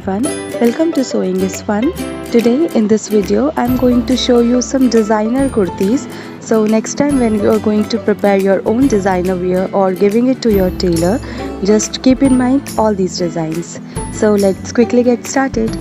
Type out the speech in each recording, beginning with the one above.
everyone, welcome to Sewing is Fun. Today in this video I'm going to show you some designer kurtis. So next time when you are going to prepare your own designer wear or giving it to your tailor, just keep in mind all these designs. So let's quickly get started.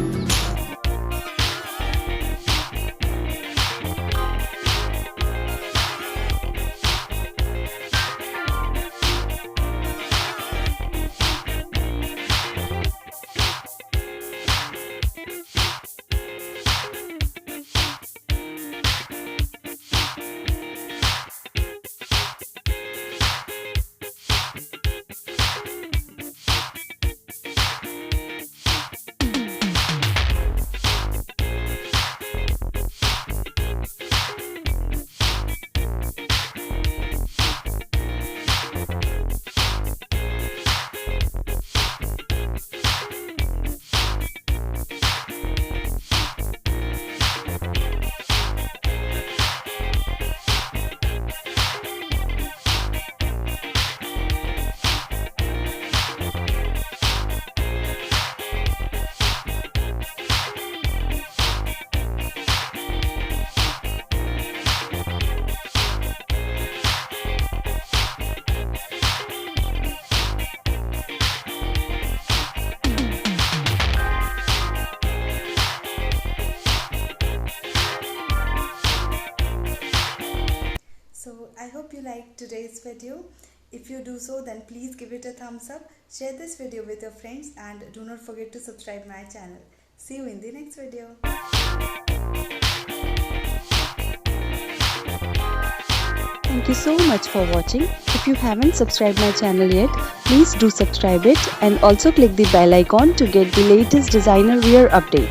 So I hope you liked today's video. If you do so, then please give it a thumbs up, share this video with your friends, and do not forget to subscribe my channel. See you in the next video. Thank you so much for watching. If you haven't subscribed my channel yet, please do subscribe it and also click the bell icon to get the latest designer wear update.